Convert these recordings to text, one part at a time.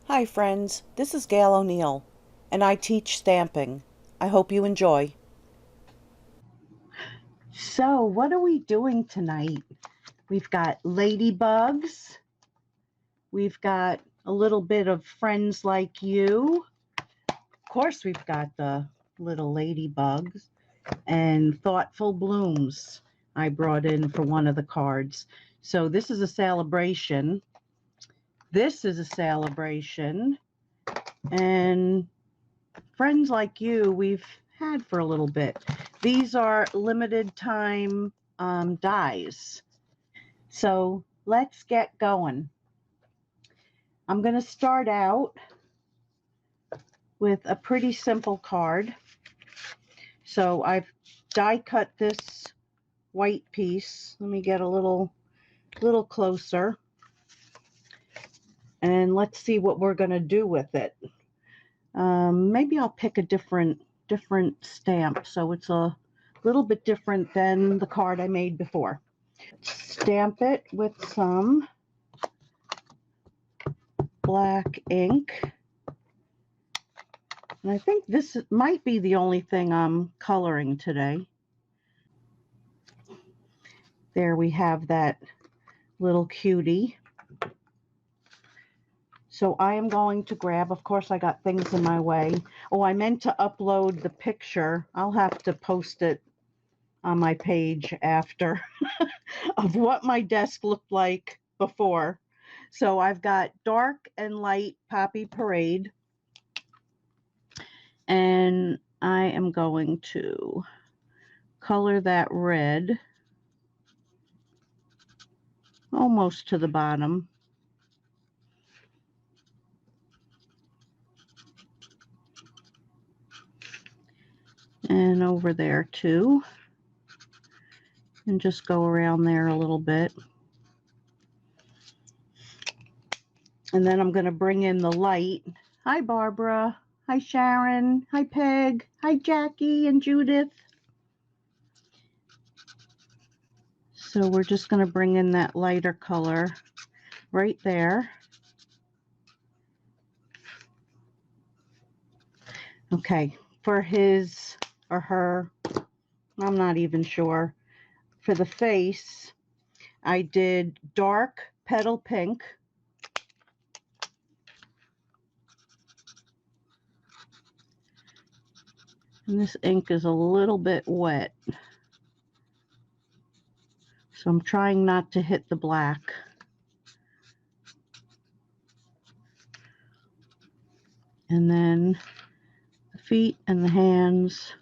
Hi friends, this is Gail O'Neill, and I teach stamping. I hope you enjoy. So, what are we doing tonight? We've got ladybugs. We've got a little bit of friends like you. Of course, we've got the little ladybugs and thoughtful blooms I brought in for one of the cards. So, this is a Sale-A-Bration. This is a Sale-A-Bration. And friends like you, we've had for a little bit. These are limited time dies. So let's get going. I'm going to start out with a pretty simple card. So I've die cut this white piece. Let me get a little closer. And let's see what we're going to do with it. Maybe I'll pick a different stamp so it's a little bit different than the card I made before. Stamp it with some black ink. And I think this might be the only thing I'm coloring today. There we have that little cutie. So I am going to grab, of course I got things in my way. Oh, I meant to upload the picture. I'll have to post it on my page after of what my desk looked like before. So I've got dark and light Poppy Parade. And I am going to color that red almost to the bottom. And over there too. And just go around there a little bit. And then I'm going to bring in the light. Hi, Barbara. Hi, Sharon. Hi, Peg. Hi, Jackie and Judith. So we're just going to bring in that lighter color right there. Okay, for his or her, I'm not even sure. For the face, I did dark petal pink. And this ink is a little bit wet. So I'm trying not to hit the black. And then the feet and the hands.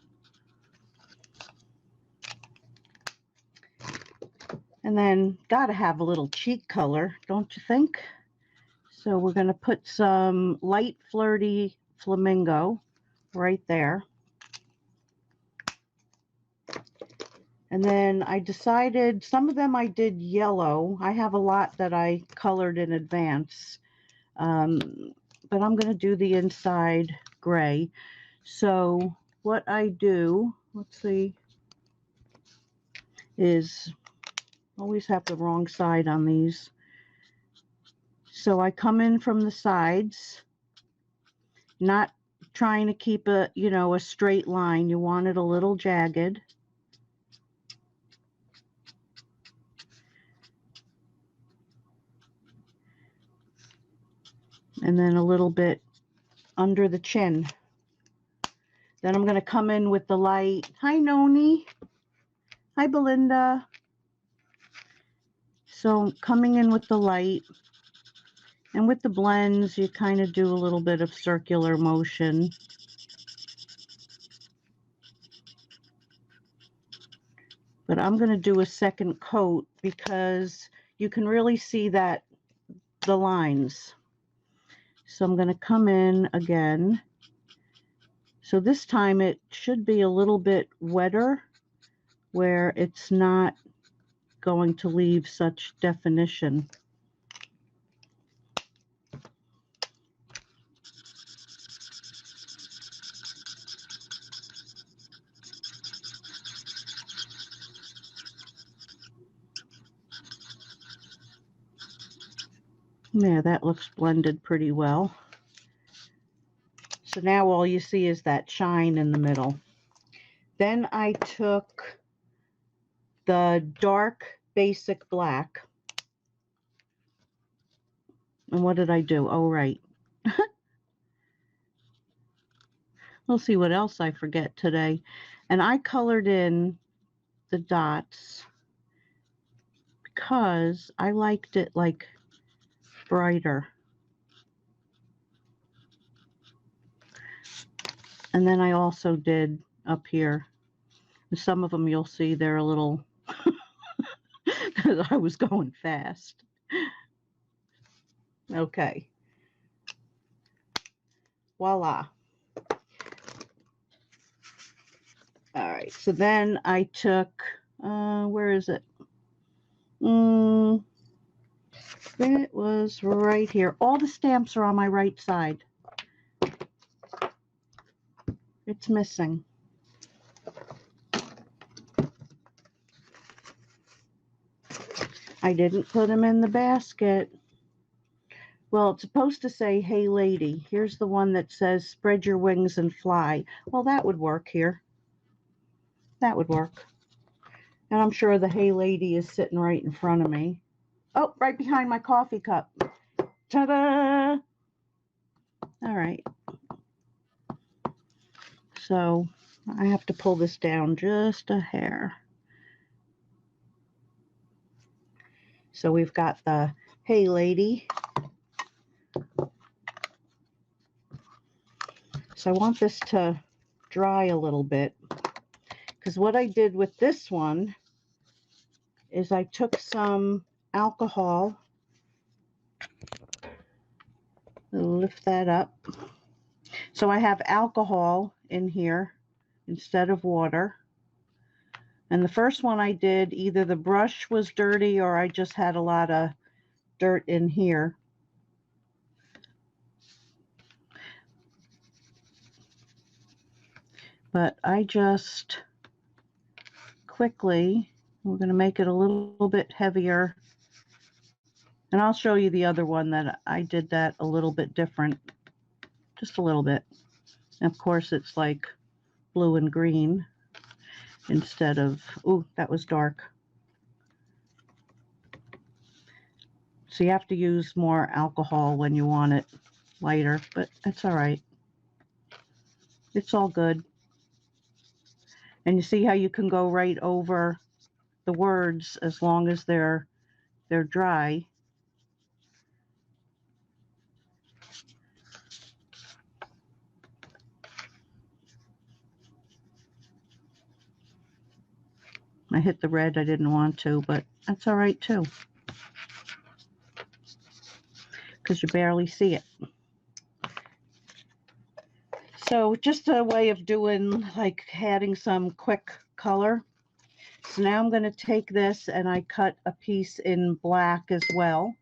And then gotta have a little cheek color, don't you think? So we're gonna put some light flirty flamingo right there. And then I decided, some of them I did yellow. I have a lot that I colored in advance. But I'm going to do the inside gray. So what I do, let's see, is always have the wrong side on these. So I come in from the sides, not trying to keep a, a straight line. You want it a little jagged. And then a little bit under the chin. Then I'm going to come in with the light. Hi, Noni. Hi, Belinda. So coming in with the light. And with the blends, you kind of do a little bit of circular motion. But I'm going to do a second coat because you can really see that the lines. So I'm going to come in again. So this time it should be a little bit wetter where it's not going to leave such definition. Yeah, that looks blended pretty well. So now all you see is that shine in the middle. Then I took the dark basic black. And what did I do? Oh, right. We'll see what else I forget today. And I colored in the dots because I liked it like brighter. And then I also did up here. Some of them you'll see they're a little, because I was going fast. Okay. Voila. All right. So then I took, where is it? It was right here. All the stamps are on my right side. It's missing. I didn't put them in the basket. Well, it's supposed to say, hey lady. Here's the one that says, spread your wings and fly. Well, that would work here. That would work. And I'm sure the hey lady is sitting right in front of me. Oh, right behind my coffee cup. Ta-da! All right. So I have to pull this down just a hair. So we've got the hey lady. So I want this to dry a little bit, because what I did with this one is I took some alcohol. Lift that up. So I have alcohol in here instead of water. And the first one I did, either the brush was dirty or I just had a lot of dirt in here. But I just quickly, we're going to make it a little bit heavier. And I'll show you the other one that I did that a little bit different. Just a little bit. And of course it's like blue and green instead of, ooh, that was dark. So you have to use more alcohol when you want it lighter, but that's all right. It's all good. And you see how you can go right over the words as long as they're dry. I hit the red, I didn't want to, but that's all right too, because you barely see it. So just a way of doing, like adding some quick color. So now I'm going to take this and I cut a piece in black as well.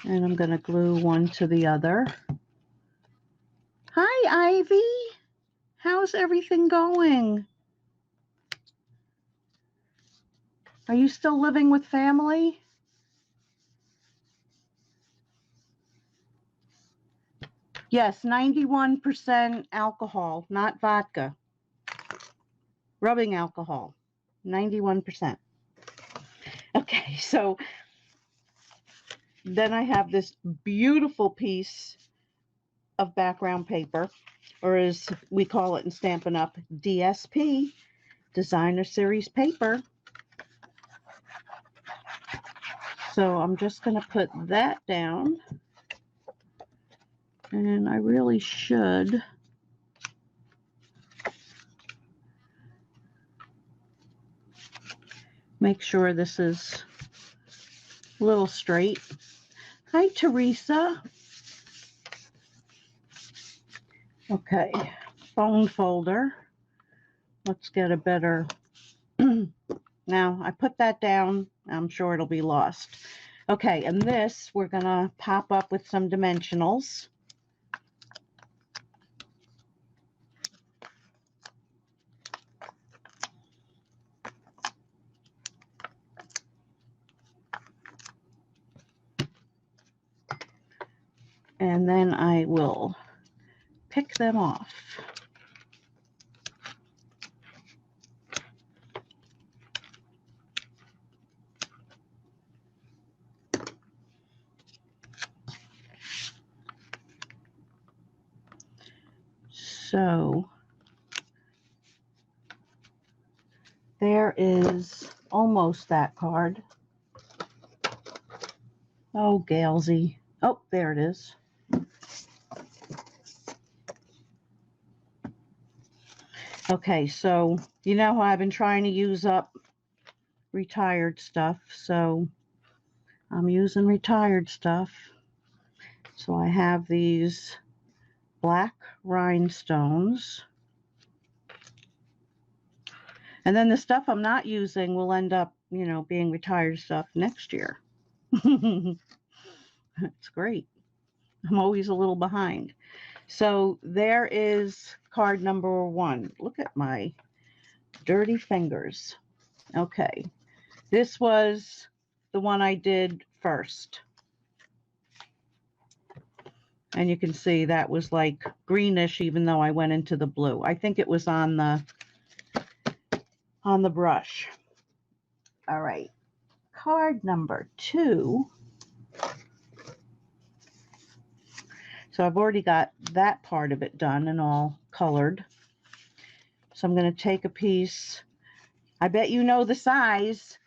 And I'm going to glue one to the other. Hi, Ivy. How's everything going? Are you still living with family? Yes, 91% alcohol, not vodka. Rubbing alcohol, 91%. Okay, so then I have this beautiful piece of background paper, or as we call it in Stampin' Up, DSP, Designer Series paper. So I'm just going to put that down. And I really should make sure this is a little straight. Hi, Teresa. Okay, phone folder. Let's get a better. Now, I put that down. I'm sure it'll be lost. Okay, and this we're going to pop up with some dimensionals. And then I will pick them off. So there is almost that card. Oh, Galesy. Oh, there it is. Okay, so you know how I've been trying to use up retired stuff, so I'm using retired stuff. So I have these black rhinestones. And then the stuff I'm not using will end up, you know, being retired stuff next year. It's great. I'm always a little behind. So there is card number 1. Look at my dirty fingers. Okay. This was the one I did first. And you can see that was like greenish even though I went into the blue. I think it was on the brush. All right. Card number 2. So I've already got that part of it done and all colored. So I'm going to take a piece. I bet you know the size.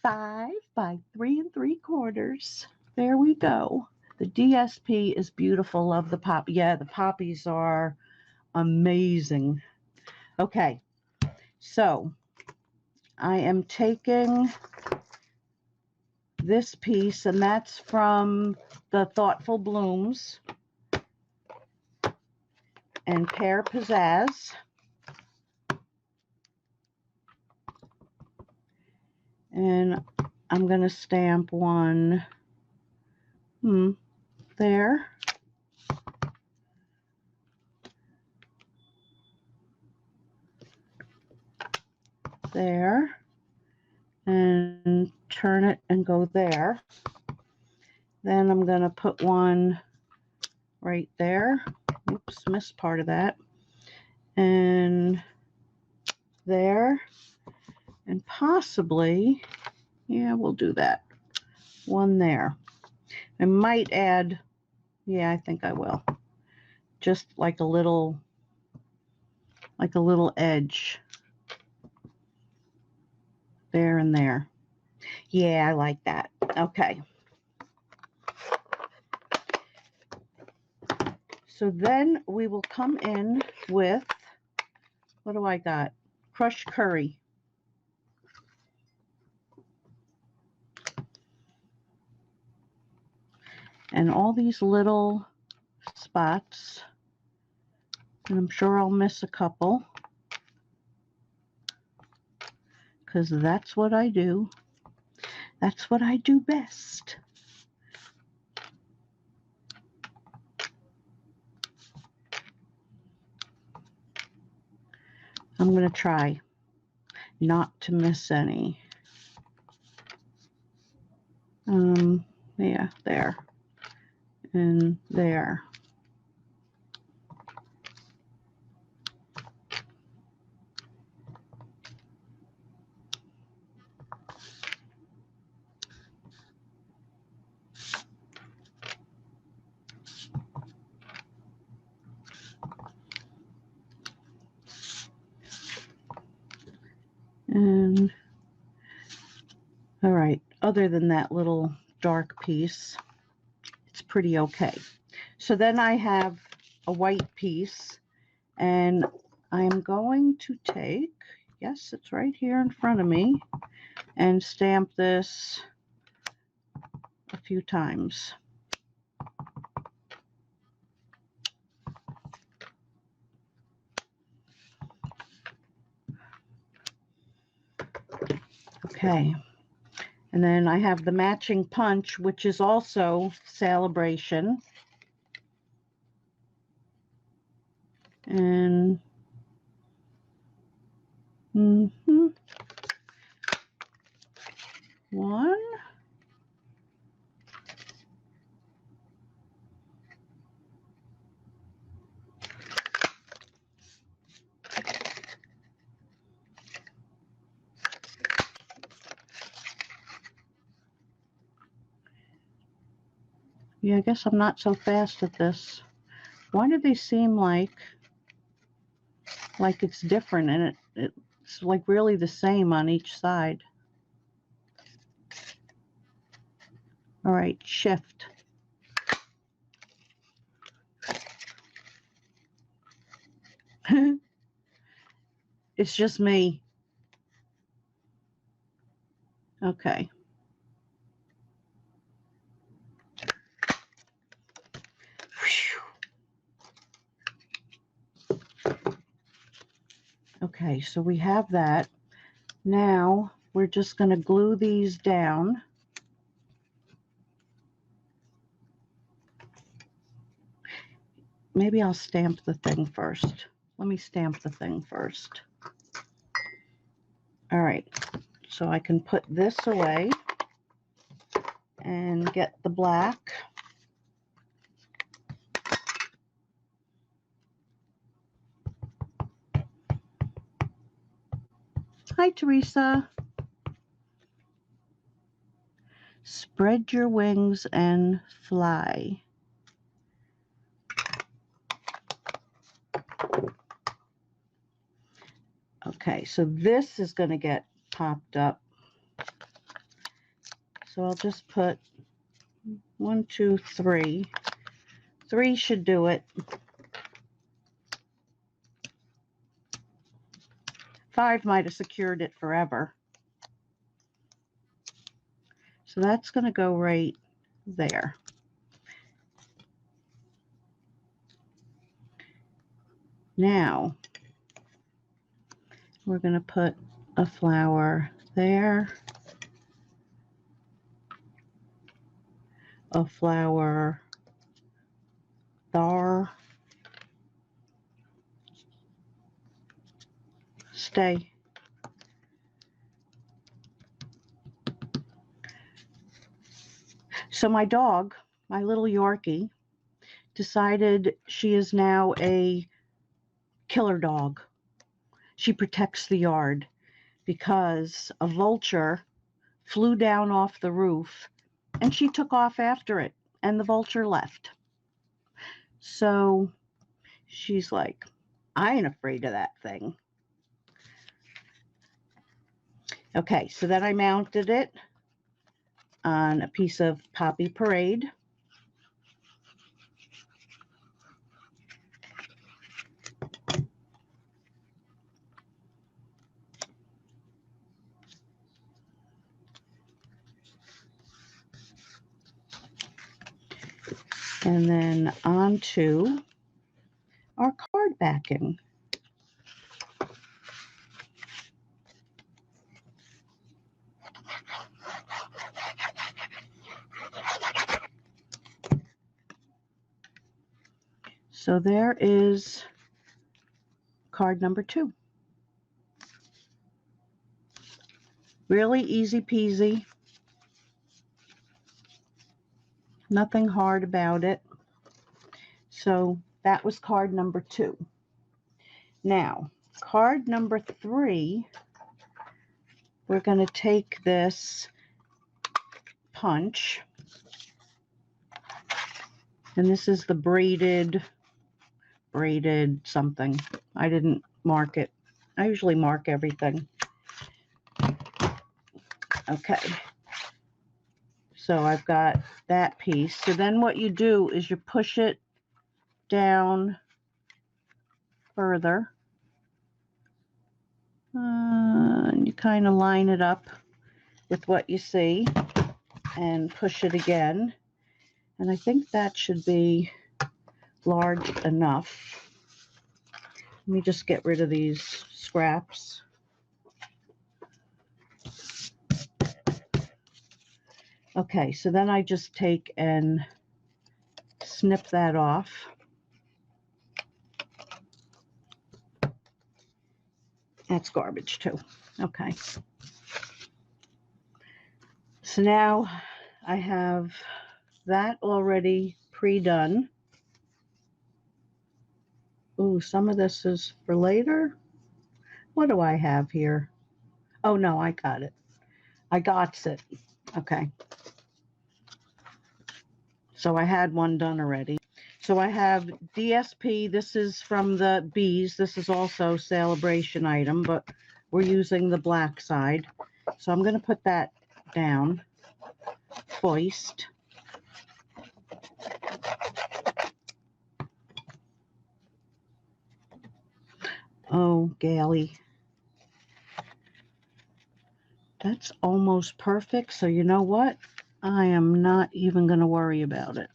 5 by 3 3/4. There we go. The DSP is beautiful. Love the pop. Yeah, the poppies are amazing. Okay, so I am taking this piece, and that's from the Thoughtful Blooms and Pear Pizzazz. And I'm going to stamp one there. There. And turn it and go there. Then I'm going to put one right there. Oops, missed part of that. And there. And possibly, yeah, we'll do that. One there. I might add, yeah, I think I will. Just like a little edge. There and there. Yeah, I like that. Okay. So then we will come in with, what do I got? Crushed curry. And all these little spots. And I'm sure I'll miss a couple, because that's what I do. That's what I do best. I'm going to try not to miss any. Yeah, there. And there. And all right, other than that little dark piece, it's pretty okay. So then I have a white piece, and I'm going to take, yes, it's right here in front of me, and stamp this a few times. Okay. And then I have the matching punch, which is also Sale-A-Bration. And one, Yeah, I guess I'm not so fast at this. Why do they seem like it's different, and it's like really the same on each side? All right, shift. It's just me. Okay. Okay, so we have that. Now we're just going to glue these down. Maybe I'll stamp the thing first. Let me stamp the thing first. All right, so I can put this away and get the black. Hi, Teresa. Spread your wings and fly. Okay, so this is going to get popped up. So I'll just put 1, 2, 3. 3 should do it. 5 might have secured it forever. So that's going to go right there. Now, we're going to put a flower there, a flower there. Stay. So my dog, my little Yorkie, decided she is now a killer dog. She protects the yard because a vulture flew down off the roof and she took off after it and the vulture left. So she's like, I ain't afraid of that thing. Okay, so then I mounted it on a piece of Poppy Parade. And then onto our card backing. So there is card number 2. Really easy peasy. Nothing hard about it. So that was card number 2. Now, card number 3, we're going to take this punch, and this is the braided something. I didn't mark it. I usually mark everything. Okay. So I've got that piece. So then what you do is you push it down further. And you kind of line it up with what you see and push it again. And I think that should be large enough. Let me just get rid of these scraps. Okay, so then I just take and snip that off. That's garbage too. Okay. So now I have that already pre-done. Ooh, some of this is for later. What do I have here? Oh no, I got it. I got it. Okay. So I had one done already. So I have DSP. This is from the bees. This is also Sale-A-Bration item, but we're using the black side. So I'm going to put that down. Foist. Oh, Gaily. That's almost perfect. So you know what? I am not even going to worry about it.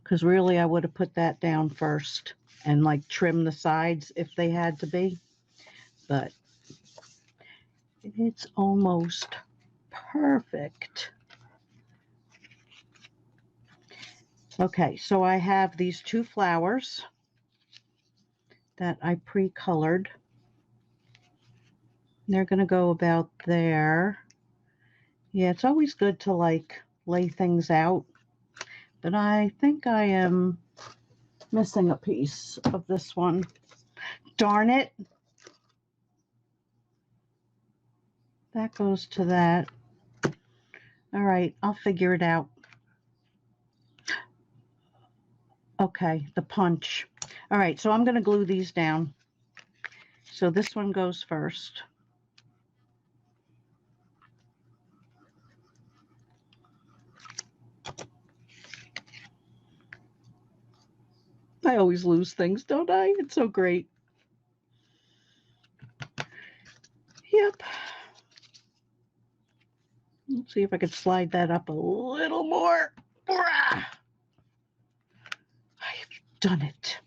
Because really I would have put that down first and like trim the sides if they had to be. But it's almost perfect. Okay, so I have these two flowers that I pre-colored. They're going to go about there. Yeah, it's always good to like lay things out. But I think I am missing a piece of this one. Darn it. That goes to that. All right, I'll figure it out. Okay, the punch. All right, so I'm going to glue these down. So this one goes first. I always lose things, don't I? It's so great. Yep. Let's see if I could slide that up a little more. I've done it.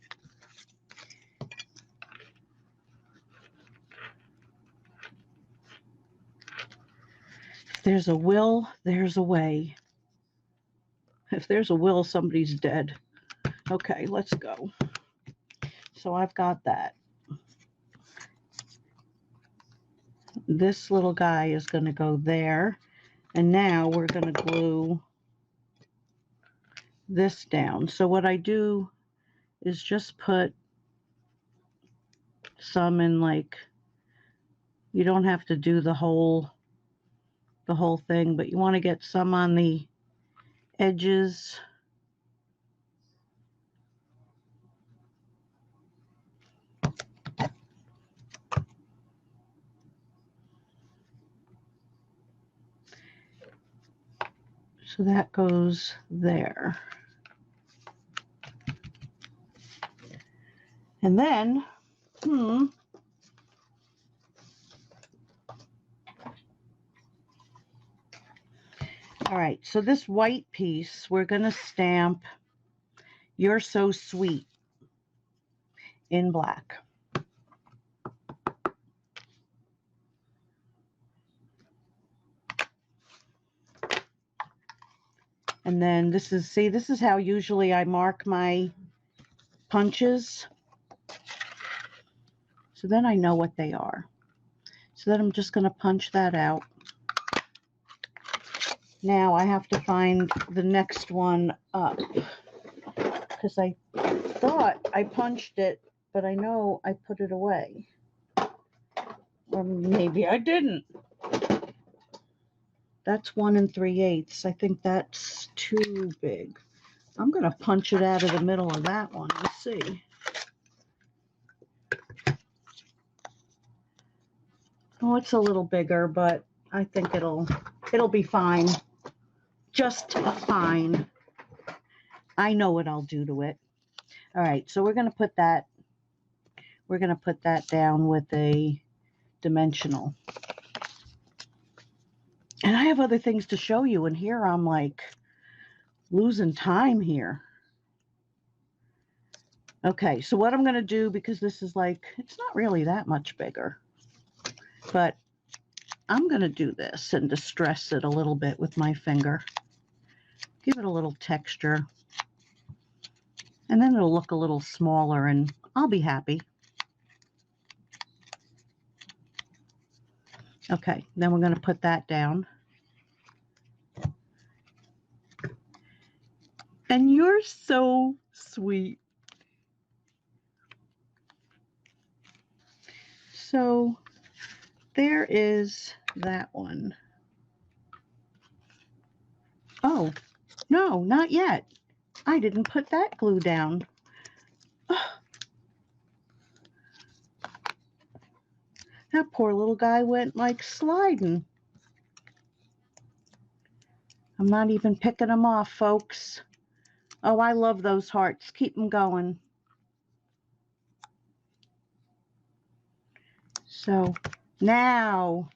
If there's a will, there's a way. If there's a will, somebody's dead. Okay, let's go. So I've got that. This little guy is going to go there. And now we're going to glue this down. So what I do is just put some in, like, you don't have to do the whole thing, but you want to get some on the edges. So that goes there. And then, all right, so this white piece, we're going to stamp "You're So Sweet" in black. And then this is, see, this is how usually I mark my punches. So then I know what they are. So then I'm just going to punch that out. Now I have to find the next one up, because I thought I punched it, but I know I put it away. Or maybe I didn't. That's 1 3/8. I think that's too big. I'm going to punch it out of the middle of that one. Let's see. Oh, it's a little bigger, but I think it'll be fine. Just fine. I know what I'll do to it. All right, so we're going to put that down with a dimensional. And I have other things to show you, and here I'm like losing time here. Okay, so what I'm going to do, because this is like, it's not really that much bigger, but I'm going to do this and distress it a little bit with my finger. Give it a little texture. And then it'll look a little smaller, and I'll be happy. Okay, then we're going to put that down. And you're so sweet. So there is that one. Oh, No, not yet. I didn't put that glue down. That poor little guy went like sliding. I'm not even picking them off, folks. Oh, I love those hearts. Keep them going. So now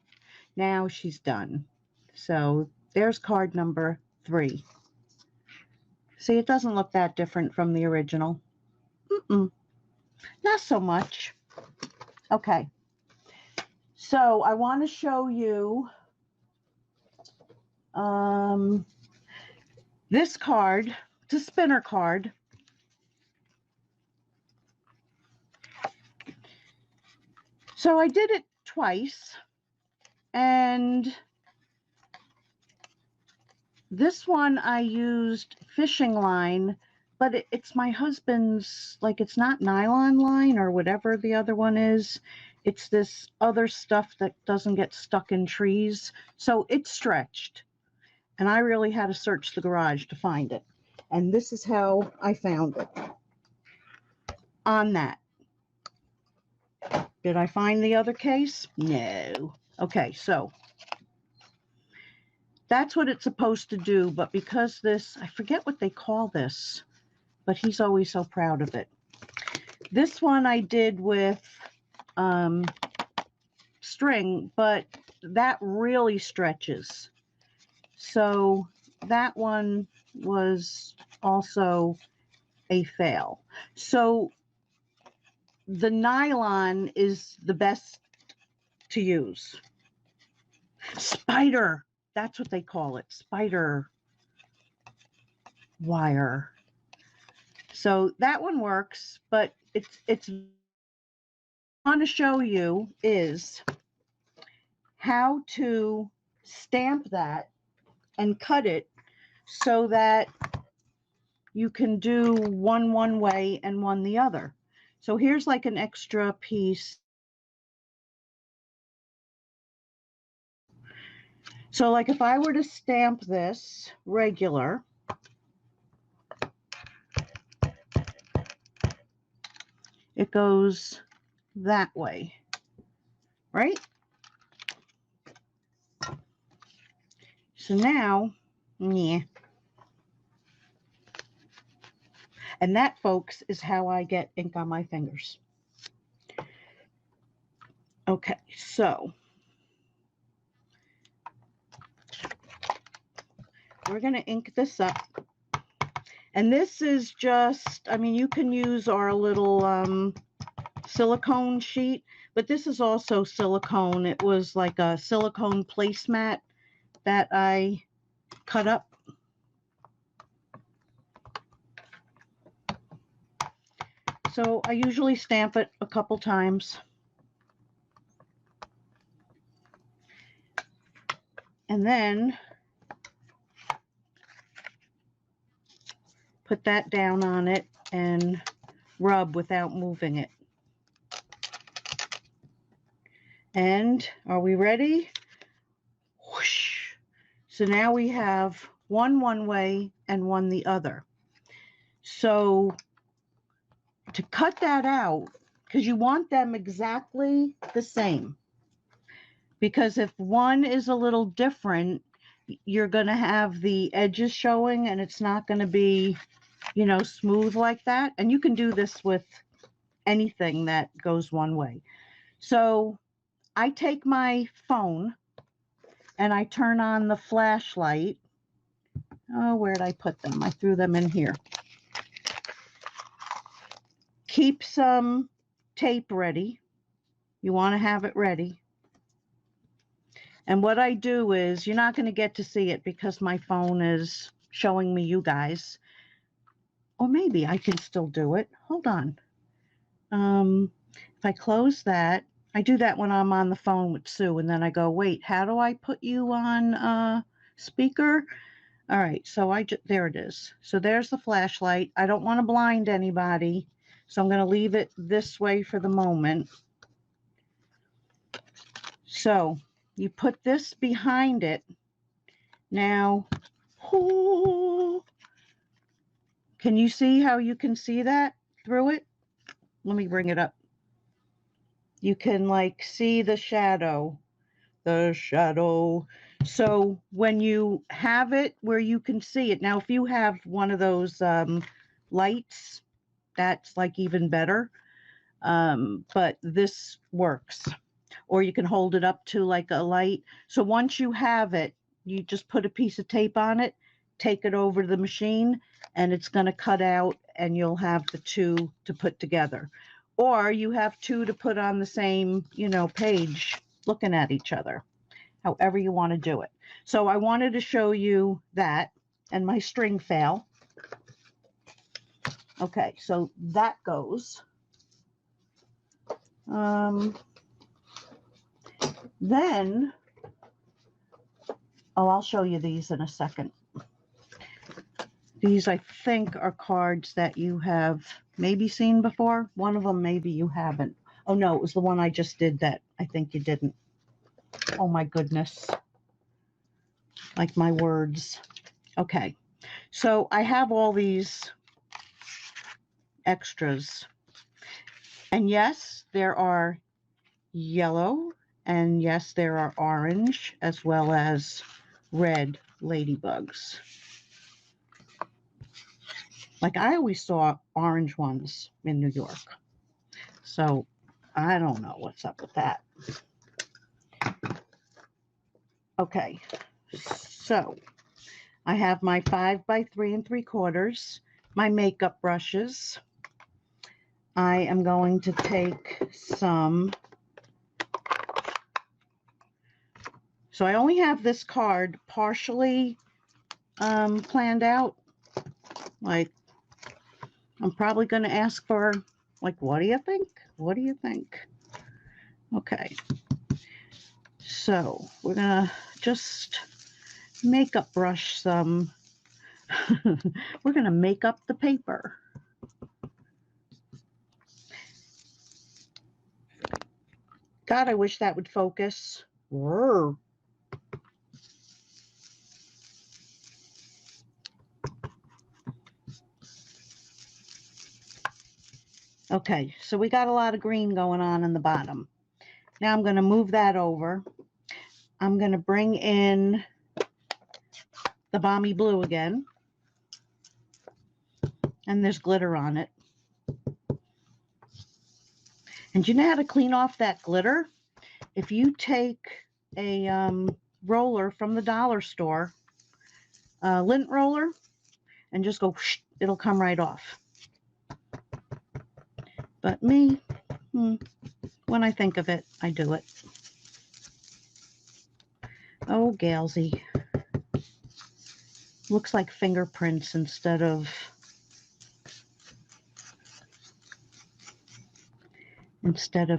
she's done. So there's card number 3. See, it doesn't look that different from the original. Not so much. Okay. So I want to show you this card. It's a spinner card. So I did it twice, and this one I used fishing line, but it's my husband's, like, it's not nylon line or whatever the other one is. It's this other stuff that doesn't get stuck in trees. So it's stretched, and I really had to search the garage to find it. And this is how I found it on that. Did I find the other case? No. Okay, so that's what it's supposed to do, but because this, I forget what they call this, but he's always so proud of it. This one I did with string, but that really stretches. So that one was also a fail. So the nylon is the best to use. Spider, that's what they call it, spider wire. So that one works, but it's I want to show you is how to stamp that and cut it so that you can do one way and one the other. So here's like an extra piece. So like if I were to stamp this regular, it goes that way, right? So now, yeah. And that, folks, is how I get ink on my fingers. Okay, so we're going to ink this up. And this is just, I mean, you can use our little silicone sheet, but this is also silicone. It was like a silicone placemat that I cut up. So I usually stamp it a couple times. And then put that down on it and rub without moving it. And are we ready? Whoosh. So now we have one way and one the other. So to cut that out, because you want them exactly the same, because if one is a little different, you're going to have the edges showing and it's not going to be, you know, smooth like that. And you can do this with anything that goes one way. So I take my phone and I turn on the flashlight. Oh, where did I put them? I threw them in here. Keep some tape ready. You want to have it ready. And what I do is, you're not going to get to see it because my phone is showing me you guys. Or maybe I can still do it. Hold on. If I close that, I do that when I'm on the phone with Sue, and then I go, wait, how do I put you on speaker? All right, so there it is. So there's the flashlight. I don't want to blind anybody, so I'm going to leave it this way for the moment. So you put this behind it. Now, oh, Can you see how you can see that through it? Let me bring it up. You can like see the shadow. The shadow. So when you have it where you can see it, now if you have one of those lights, that's like even better. But this works. Or you can hold it up to like a light. So once you have it, you just put a piece of tape on it, take it over to the machine, and it's going to cut out, and you'll have the two to put together. Or you have two to put on the same, page looking at each other, however you want to do it. So I wanted to show you that and my string fail. Okay, so that goes. Then, I'll show you these in a second. These, I think, are cards that you have maybe seen before. One of them, maybe you haven't. Oh, no, it was the one I just did that I think you didn't. Oh, my goodness. Like my words. Okay, so I have all these extras. And yes, there are yellow, and yes, there are orange, as well as red ladybugs. Like I always saw orange ones in New York. So I don't know what's up with that. Okay, so I have my 5 by 3 3/4, my makeup brushes. I am going to take some. So I only have this card partially planned out. Like, I'm probably going to ask for, like, what do you think? What do you think? Okay. So we're going to just makeup brush some. We're going to make up the paper. God, I wish that would focus. Whoa. Okay, so we got a lot of green going on in the bottom. Now I'm going to move that over. I'm going to bring in the Balmy Blue again. And there's glitter on it. And you know how to clean off that glitter? If you take a roller from the dollar store, a lint roller, and just go, whoosh, it'll come right off. But me, when I think of it, I do it. Oh, Galsy. Looks like fingerprints instead of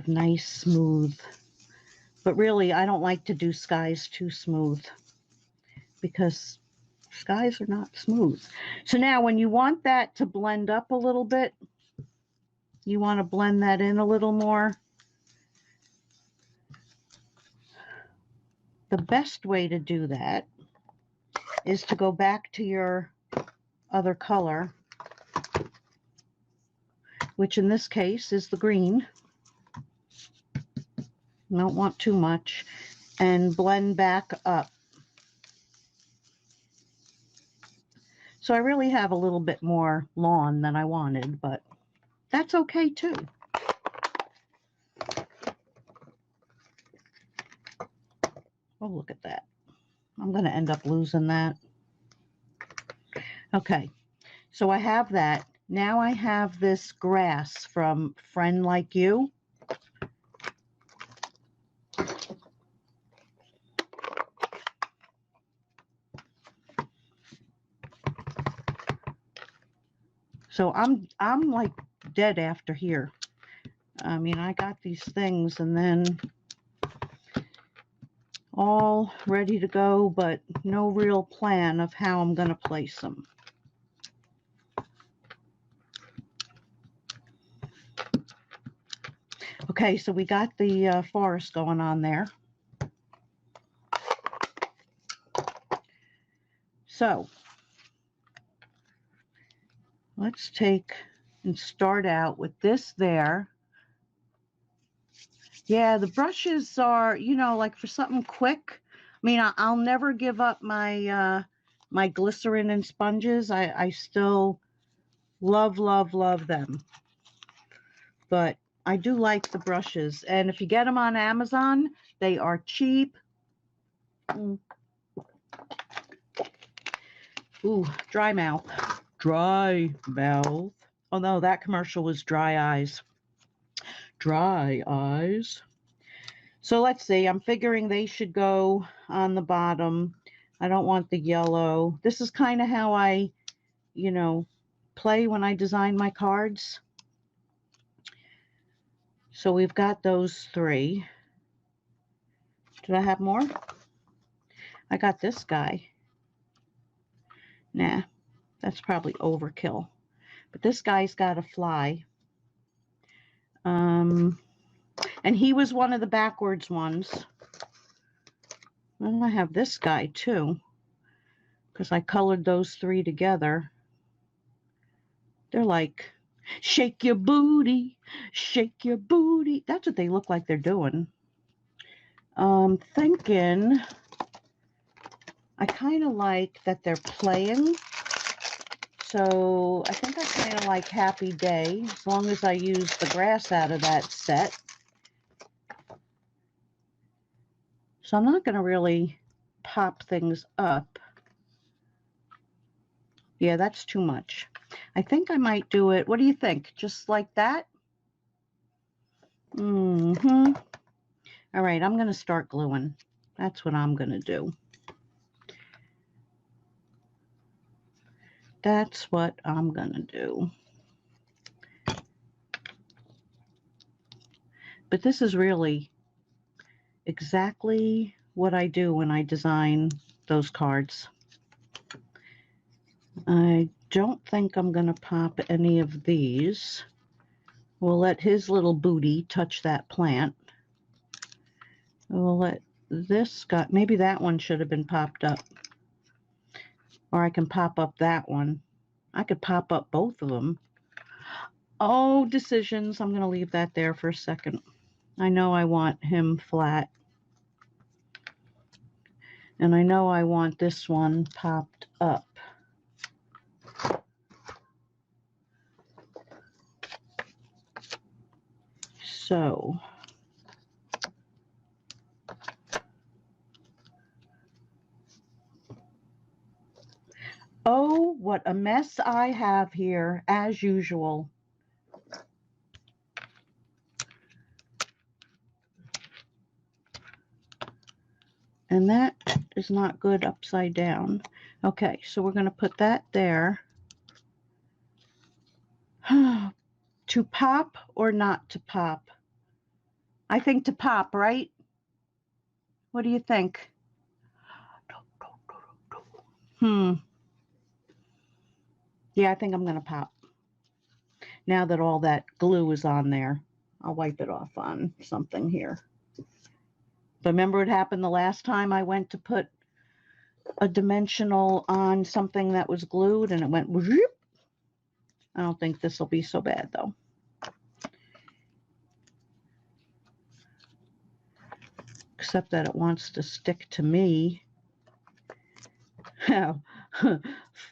nice, smooth. But really, I don't like to do skies too smooth because skies are not smooth. So now when you want that to blend up a little bit, you want to blend that in a little more. The best way to do that is to go back to your other color, which in this case is the green. You don't want too much, and blend back up. So I really have a little bit more lawn than I wanted, but that's okay too. Oh, look at that. I'm going to end up losing that. Okay, so I have that. Now I have this grass from Friend Like You. So I'm like dead after here. I mean, I got these things and then all ready to go, but no real plan of how I'm going to place them. Okay, so we got the forest going on there. So Let's take and start out with this there. Yeah, the brushes are, you know, like for something quick. I mean, I'll never give up my my glycerin and sponges. I still love, love, love them. But I do like the brushes. And if you get them on Amazon, they are cheap. Ooh, dry mouth. Dry mouth. Oh no, that commercial was dry eyes. Dry eyes. So let's see. I'm figuring they should go on the bottom. I don't want the yellow. This is kind of how I, you know, play when I design my cards. So we've got those three. Did I have more? I got this guy. Nah, that's probably overkill. But this guy's got to fly. And he was one of the backwards ones. And I have this guy too, because I colored those three together. They're like, shake your booty, shake your booty. That's what they look like they're doing. Thinking I kind of like that they're playing. So I think I kind of like Happy Day, as long as I use the grass out of that set. So I'm not going to really pop things up. Yeah, that's too much. I think I might do it. What do you think? Just like that? Mm-hmm. All right, I'm going to start gluing. That's what I'm going to do. That's what I'm going to do. But this is really exactly what I do when I design those cards. I don't think I'm going to pop any of these. We'll let his little booty touch that plant. We'll let this guy, maybe that one should have been popped up. Or I can pop up that one. I could pop up both of them. Oh, decisions. I'm going to leave that there for a second. I know I want him flat. And I know I want this one popped up. So, oh, what a mess I have here, as usual. And that is not good upside down. Okay, so we're going to put that there. To pop or not to pop? I think to pop, right? What do you think? Yeah, I think I'm going to pop. Now that all that glue is on there, I'll wipe it off on something here. But remember what happened the last time I went to put a dimensional on something that was glued and it went whoop. I don't think this will be so bad though. Except that it wants to stick to me.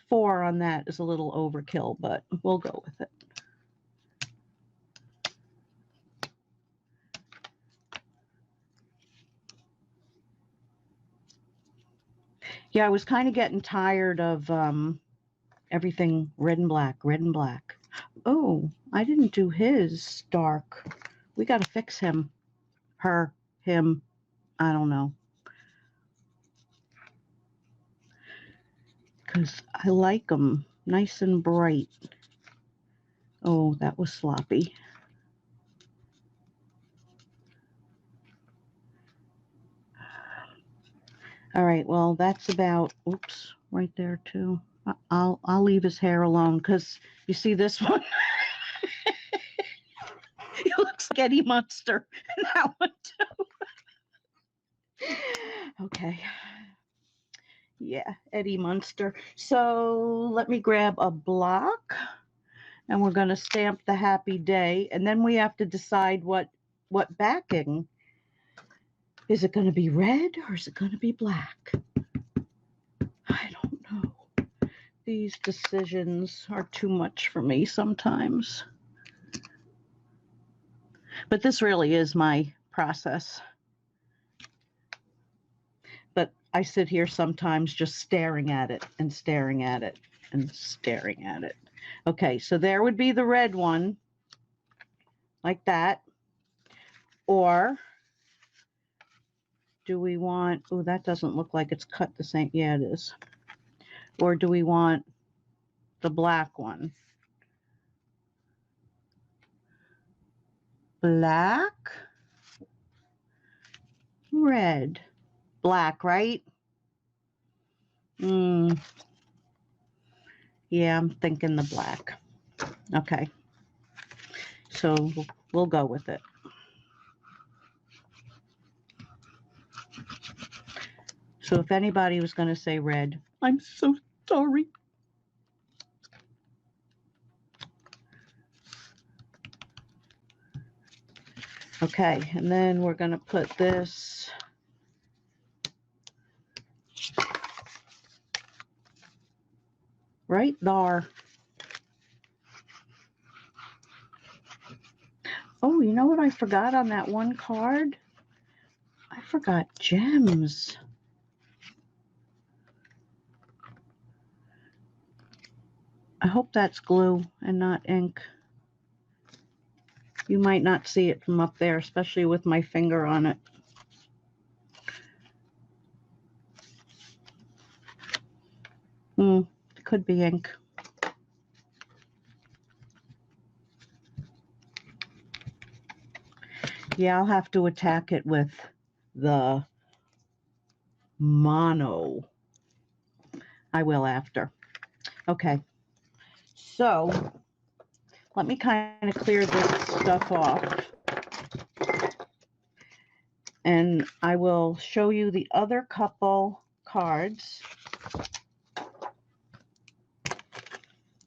4 on that is a little overkill, but we'll go with it. Yeah, I was kind of getting tired of everything red and black, red and black. Oh, I didn't do his dark. We got to fix him. Her, him, I don't know. Because I like them nice and bright. Oh, that was sloppy. All right, well, that's about, oops, right there too. I'll leave his hair alone because you see this one? He looks like Eddie Munster in that one too. Okay. Yeah, Eddie Munster. So let me grab a block. And we're going to stamp the happy day. And then we have to decide what backing. Is it going to be red or is it going to be black? I don't know. These decisions are too much for me sometimes. But this really is my process. But I sit here sometimes just staring at it and staring at it and staring at it. Okay, so there would be the red one, like that. Or do we want, oh, that doesn't look like it's cut the same. Yeah, it is. Or do we want the black one? Black, red, black, right? Yeah, I'm thinking the black. Okay, so we'll go with it. So if anybody was going to say red, I'm so sorry. Okay, and then we're going to put this right there. Oh, you know what I forgot on that one card? I forgot gems. I hope that's glue and not ink. You might not see it from up there, especially with my finger on it. It could be ink. Yeah, I'll have to attack it with the mono. I will after. Okay. So let me kind of clear this stuff off. And I will show you the other couple cards.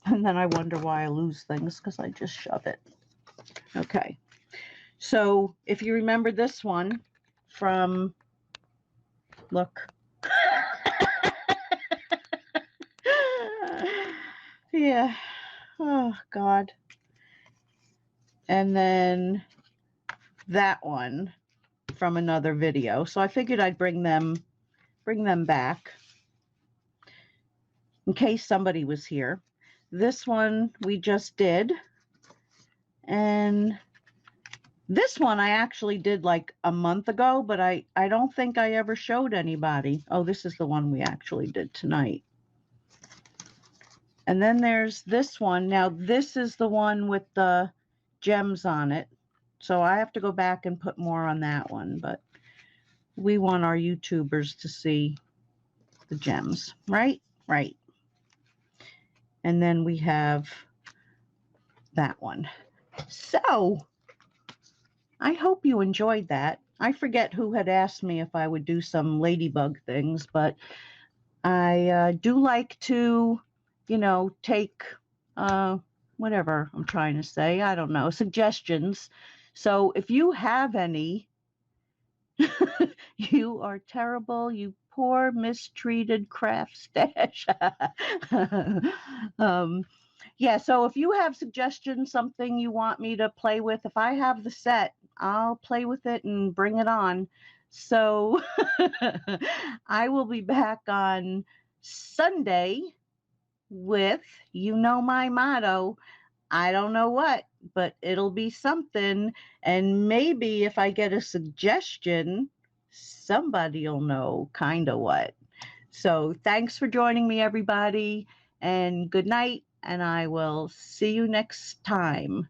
And then I wonder why I lose things because I just shove it. Okay. So if you remember this one from, look. Yeah. Oh, God. And then that one from another video. So I figured I'd bring them back in case somebody was here. This one we just did. And this one I actually did like a month ago, but I don't think I ever showed anybody. Oh, this is the one we actually did tonight. And then there's this one. Now, this is the one with the gems on it. So I have to go back and put more on that one. But we want our YouTubers to see the gems, right? Right. And then we have that one. So I hope you enjoyed that. I forget who had asked me if I would do some ladybug things, but I do like to, you know, take whatever I'm trying to say. I don't know, suggestions. So if you have any, you are terrible, you poor mistreated craft stash. Yeah, so if you have suggestions, something you want me to play with, if I have the set, I'll play with it and bring it on. So I will be back on Sunday with, you know, my motto. I don't know what, but it'll be something. And maybe if I get a suggestion, somebody will know kind of what. So thanks for joining me, everybody, and good night. And I will see you next time.